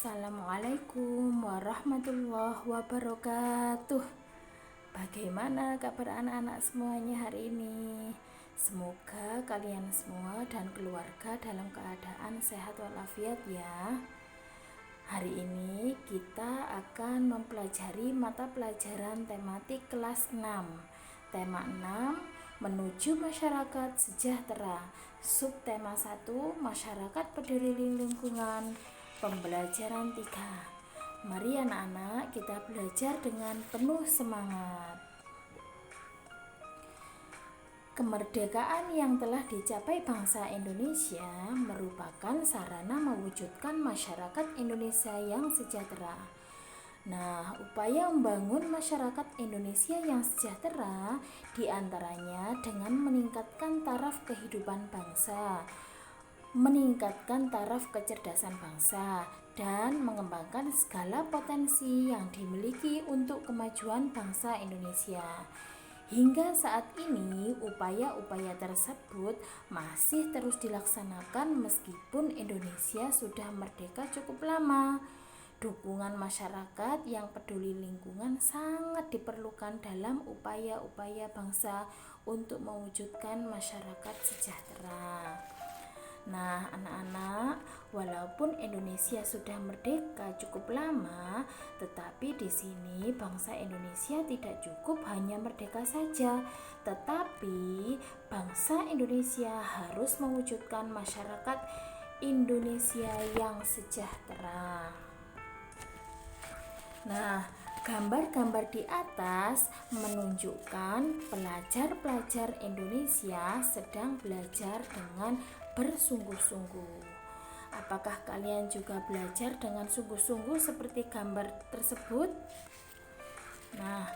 Assalamualaikum warahmatullahi wabarakatuh. Bagaimana kabar anak-anak semuanya hari ini? Semoga kalian semua dan keluarga dalam keadaan sehat walafiat ya. Hari ini kita akan mempelajari mata pelajaran tematik kelas 6. Tema 6, menuju masyarakat sejahtera. Subtema 1, masyarakat peduli lingkungan. Pembelajaran 3. Mari anak-anak kita belajar dengan penuh semangat. Kemerdekaan yang telah dicapai bangsa Indonesia merupakan sarana mewujudkan masyarakat Indonesia yang sejahtera. Nah, upaya membangun masyarakat Indonesia yang sejahtera diantaranya dengan meningkatkan taraf kehidupan bangsa, meningkatkan taraf kecerdasan bangsa, dan mengembangkan segala potensi yang dimiliki untuk kemajuan bangsa Indonesia. Hingga saat ini, upaya-upaya tersebut masih terus dilaksanakan meskipun Indonesia sudah merdeka cukup lama. Dukungan masyarakat yang peduli lingkungan sangat diperlukan dalam upaya-upaya bangsa untuk mewujudkan masyarakat sejahtera. Nah, anak-anak, walaupun Indonesia sudah merdeka cukup lama, tetapi di sini bangsa Indonesia tidak cukup hanya merdeka saja, tetapi bangsa Indonesia harus mewujudkan masyarakat Indonesia yang sejahtera. Nah, gambar-gambar di atas menunjukkan pelajar-pelajar Indonesia sedang belajar dengan bersungguh-sungguh. Apakah kalian juga belajar dengan sungguh-sungguh seperti gambar tersebut? Nah,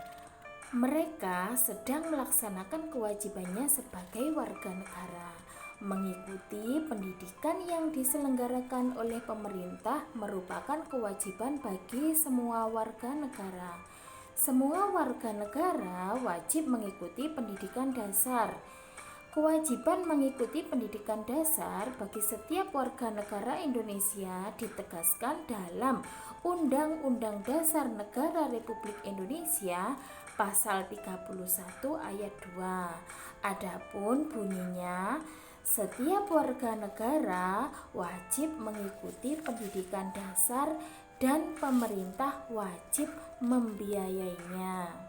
mereka sedang melaksanakan kewajibannya sebagai warga negara. Mengikuti pendidikan yang diselenggarakan oleh pemerintah merupakan kewajiban bagi semua warga negara. Semua warga negara wajib mengikuti pendidikan dasar. Kewajiban mengikuti pendidikan dasar bagi setiap warga negara Indonesia ditegaskan dalam Undang-Undang Dasar Negara Republik Indonesia Pasal 31 ayat 2. Adapun bunyinya, setiap warga negara wajib mengikuti pendidikan dasar dan pemerintah wajib membiayainya.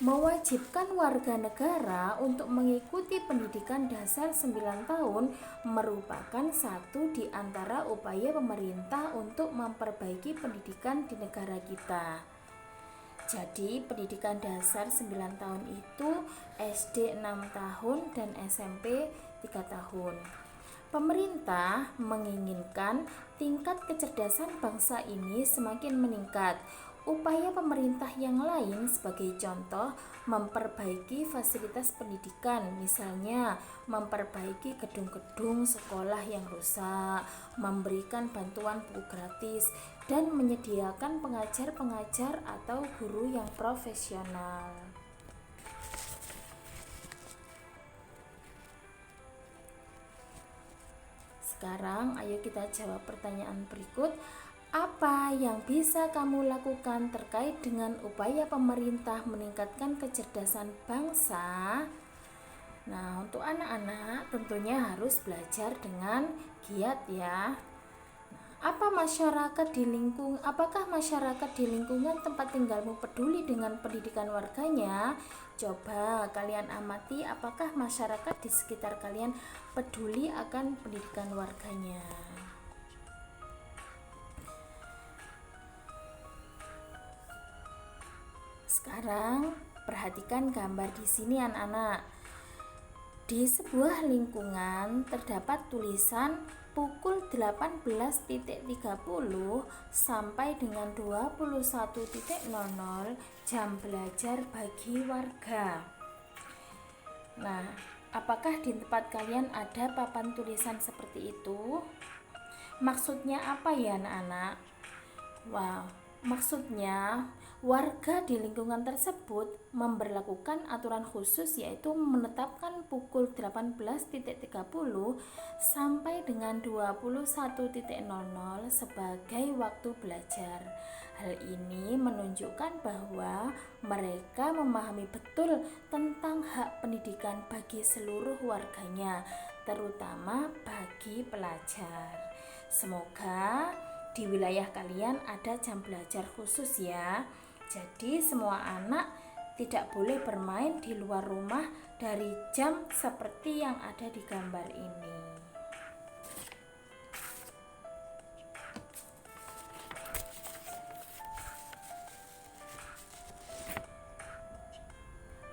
Mewajibkan warga negara untuk mengikuti pendidikan dasar 9 tahun merupakan satu di antara upaya pemerintah untuk memperbaiki pendidikan di negara kita. Jadi pendidikan dasar 9 tahun itu SD 6 tahun dan SMP 3 tahun. Pemerintah menginginkan tingkat kecerdasan bangsa ini semakin meningkat. Upaya pemerintah yang lain sebagai contoh memperbaiki fasilitas pendidikan, misalnya memperbaiki gedung-gedung sekolah yang rusak, memberikan bantuan buku gratis, dan menyediakan pengajar-pengajar atau guru yang profesional. Sekarang ayo kita jawab pertanyaan berikut. Apa yang bisa kamu lakukan terkait dengan upaya pemerintah meningkatkan kecerdasan bangsa? Nah, untuk anak-anak tentunya harus belajar dengan giat ya. Apakah masyarakat di lingkungan tempat tinggalmu peduli dengan pendidikan warganya? Coba kalian amati apakah masyarakat di sekitar kalian peduli akan pendidikan warganya. Sekarang perhatikan gambar di sini anak-anak. Di sebuah lingkungan terdapat tulisan pukul 18.30 sampai dengan 21.00 jam belajar bagi warga. Nah, apakah di tempat kalian ada papan tulisan seperti itu? Maksudnya apa ya anak-anak? Wow, maksudnya Warga di lingkungan tersebut memberlakukan aturan khusus, yaitu menetapkan pukul 18.30 sampai dengan 21.00 sebagai waktu belajar. Hal ini menunjukkan bahwa mereka memahami betul tentang hak pendidikan bagi seluruh warganya, terutama bagi pelajar. Semoga di wilayah kalian ada jam belajar khusus ya. Jadi semua anak tidak boleh bermain di luar rumah dari jam seperti yang ada di gambar ini.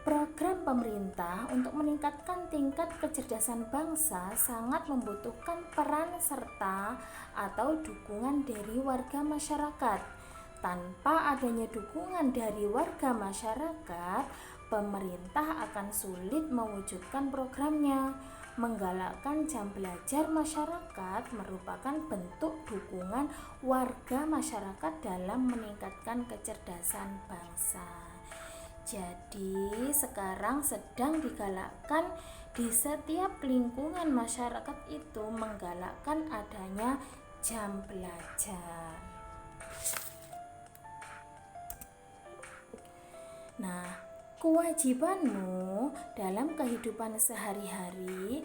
Program pemerintah untuk meningkatkan tingkat kecerdasan bangsa sangat membutuhkan peran serta atau dukungan dari warga masyarakat. Tanpa adanya dukungan dari warga masyarakat, pemerintah akan sulit mewujudkan programnya. Menggalakkan jam belajar masyarakat merupakan bentuk dukungan warga masyarakat dalam meningkatkan kecerdasan bangsa. Jadi sekarang sedang digalakkan di setiap lingkungan masyarakat itu menggalakkan adanya jam belajar. Nah, kewajibanmu dalam kehidupan sehari-hari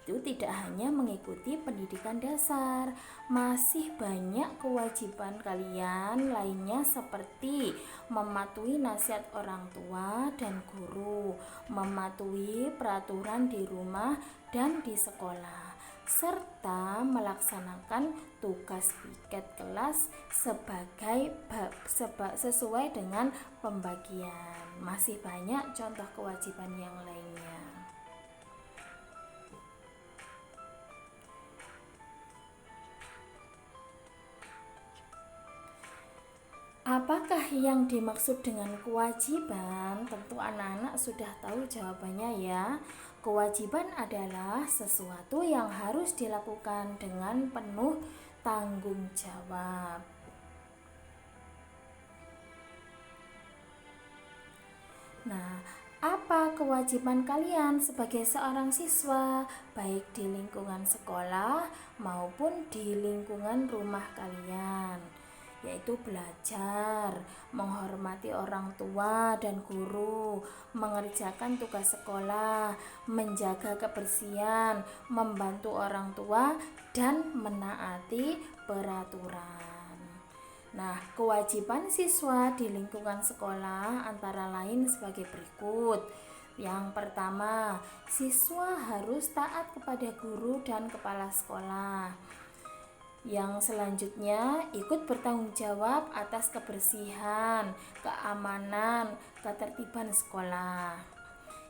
itu tidak hanya mengikuti pendidikan dasar, masih banyak kewajiban kalian lainnya seperti mematuhi nasihat orang tua dan guru, mematuhi peraturan di rumah dan di sekolah, serta melaksanakan tugas piket kelas sesuai dengan pembagian. Masih banyak contoh kewajiban yang lainnya. Apakah yang dimaksud dengan kewajiban? Tentu anak-anak sudah tahu jawabannya ya. Kewajiban adalah sesuatu yang harus dilakukan dengan penuh tanggung jawab. Nah, apa kewajiban kalian sebagai seorang siswa, baik di lingkungan sekolah maupun di lingkungan rumah kalian? Yaitu belajar, menghormati orang tua dan guru, mengerjakan tugas sekolah, menjaga kebersihan, membantu orang tua, dan menaati peraturan. Nah, kewajiban siswa di lingkungan sekolah antara lain sebagai berikut. Yang pertama, siswa harus taat kepada guru dan kepala sekolah. Yang selanjutnya, ikut bertanggung jawab atas kebersihan, keamanan, ketertiban sekolah.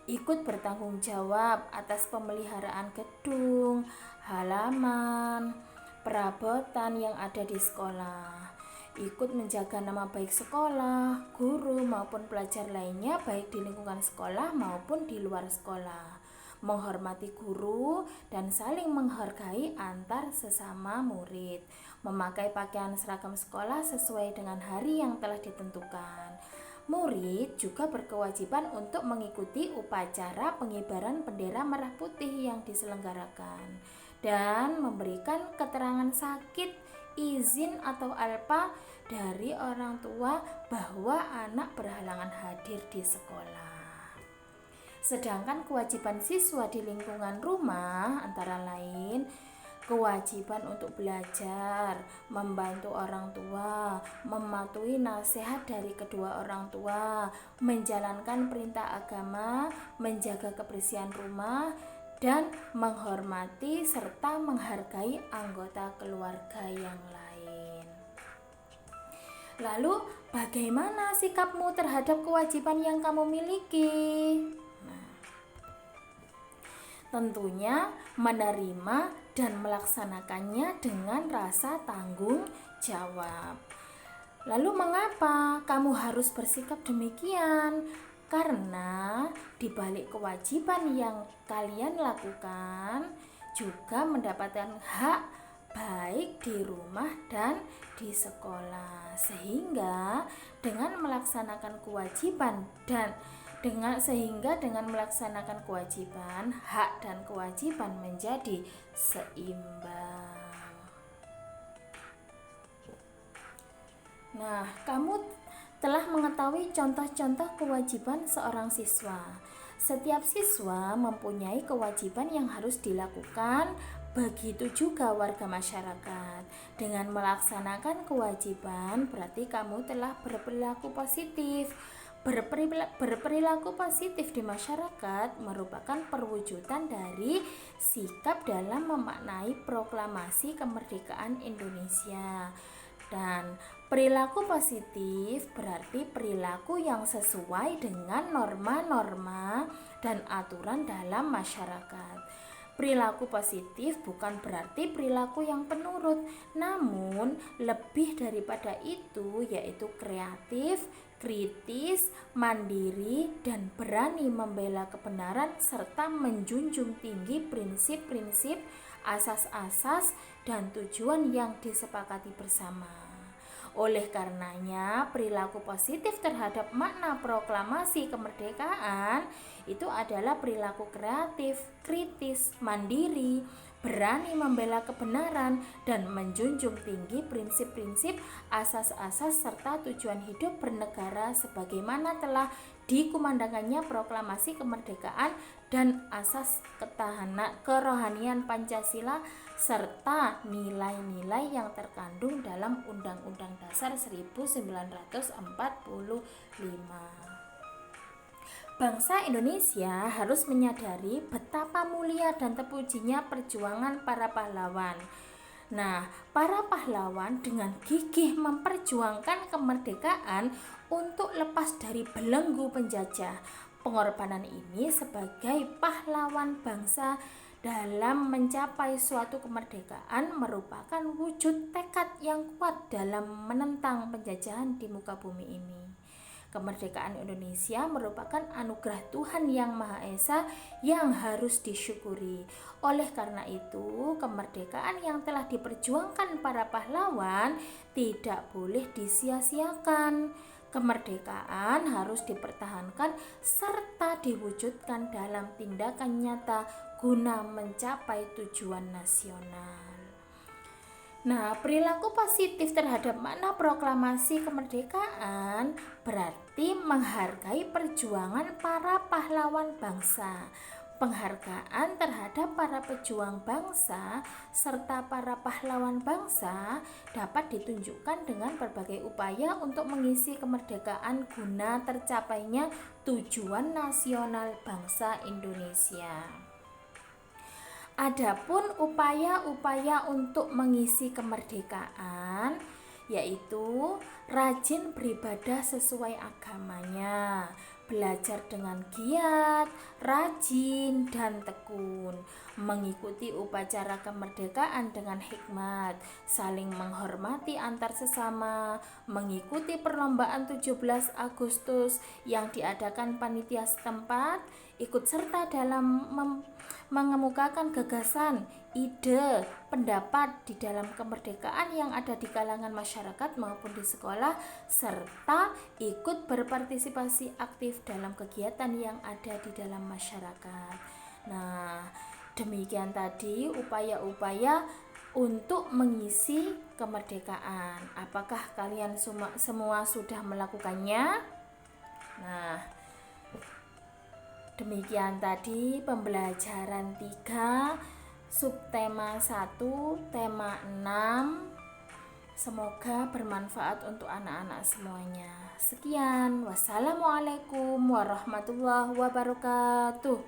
Ikut bertanggung jawab atas pemeliharaan gedung, halaman, perabotan yang ada di sekolah. Ikut menjaga nama baik sekolah, guru maupun pelajar lainnya baik di lingkungan sekolah maupun di luar sekolah. Menghormati guru dan saling menghargai antar sesama murid, memakai pakaian seragam sekolah sesuai dengan hari yang telah ditentukan. Murid juga berkewajiban untuk mengikuti upacara pengibaran bendera merah putih yang diselenggarakan dan memberikan keterangan sakit, izin atau alpa dari orang tua bahwa anak berhalangan hadir di sekolah. Sedangkan kewajiban siswa di lingkungan rumah antara lain kewajiban untuk belajar, membantu orang tua, mematuhi nasihat dari kedua orang tua, menjalankan perintah agama, menjaga kebersihan rumah, dan menghormati serta menghargai anggota keluarga yang lain. Lalu, bagaimana sikapmu terhadap kewajiban yang kamu miliki? Tentunya menerima dan melaksanakannya dengan rasa tanggung jawab. Lalu mengapa kamu harus bersikap demikian? Karena di balik kewajiban yang kalian lakukan juga mendapatkan hak baik di rumah dan di sekolah. Sehingga dengan melaksanakan kewajiban dengan melaksanakan kewajiban, hak dan kewajiban menjadi seimbang. Nah, kamu telah mengetahui contoh-contoh kewajiban seorang siswa. Setiap siswa mempunyai kewajiban yang harus dilakukan, begitu juga warga masyarakat. Dengan melaksanakan kewajiban, berarti kamu telah berperilaku positif. Berperilaku positif di masyarakat merupakan perwujudan dari sikap dalam memaknai proklamasi kemerdekaan Indonesia. Dan perilaku positif berarti perilaku yang sesuai dengan norma-norma dan aturan dalam masyarakat. Perilaku positif bukan berarti perilaku yang penurut, namun lebih daripada itu yaitu kreatif, kritis, mandiri, dan berani membela kebenaran serta menjunjung tinggi prinsip-prinsip, asas-asas, dan tujuan yang disepakati bersama. Oleh karenanya, perilaku positif terhadap makna proklamasi kemerdekaan itu adalah perilaku kreatif, kritis, mandiri, berani membela kebenaran, dan menjunjung tinggi prinsip-prinsip, asas-asas, serta tujuan hidup bernegara sebagaimana telah dikumandangkannya proklamasi kemerdekaan dan asas kerohanian Pancasila serta nilai-nilai yang terkandung dalam Undang-Undang Dasar 1945. Bangsa Indonesia harus menyadari betapa mulia dan terpujinya perjuangan para pahlawan. Nah, para pahlawan dengan gigih memperjuangkan kemerdekaan untuk lepas dari belenggu penjajah. Pengorbanan ini sebagai pahlawan bangsa dalam mencapai suatu kemerdekaan merupakan wujud tekad yang kuat dalam menentang penjajahan di muka bumi ini. Kemerdekaan Indonesia merupakan anugerah Tuhan Yang Maha Esa yang harus disyukuri. Oleh karena itu, kemerdekaan yang telah diperjuangkan para pahlawan tidak boleh disia-siakan. Kemerdekaan harus dipertahankan serta diwujudkan dalam tindakan nyata guna mencapai tujuan nasional. Nah, perilaku positif terhadap makna proklamasi kemerdekaan berarti menghargai perjuangan para pahlawan bangsa. Penghargaan terhadap para pejuang bangsa serta para pahlawan bangsa dapat ditunjukkan dengan berbagai upaya untuk mengisi kemerdekaan guna tercapainya tujuan nasional bangsa Indonesia. Adapun upaya-upaya untuk mengisi kemerdekaan yaitu rajin beribadah sesuai agamanya, belajar dengan giat, rajin, dan tekun, mengikuti upacara kemerdekaan dengan hikmat, saling menghormati antar sesama, mengikuti perlombaan 17 Agustus yang diadakan panitia setempat, ikut serta dalam mengemukakan gagasan, ide, pendapat di dalam kemerdekaan yang ada di kalangan masyarakat maupun di sekolah, serta ikut berpartisipasi aktif dalam kegiatan yang ada di dalam masyarakat. Nah, demikian tadi upaya-upaya untuk mengisi kemerdekaan. Apakah kalian semua sudah melakukannya? Nah, demikian tadi pembelajaran 3 subtema 1 tema 6. Semoga bermanfaat untuk anak-anak semuanya. Sekian, wassalamualaikum warahmatullahi wabarakatuh.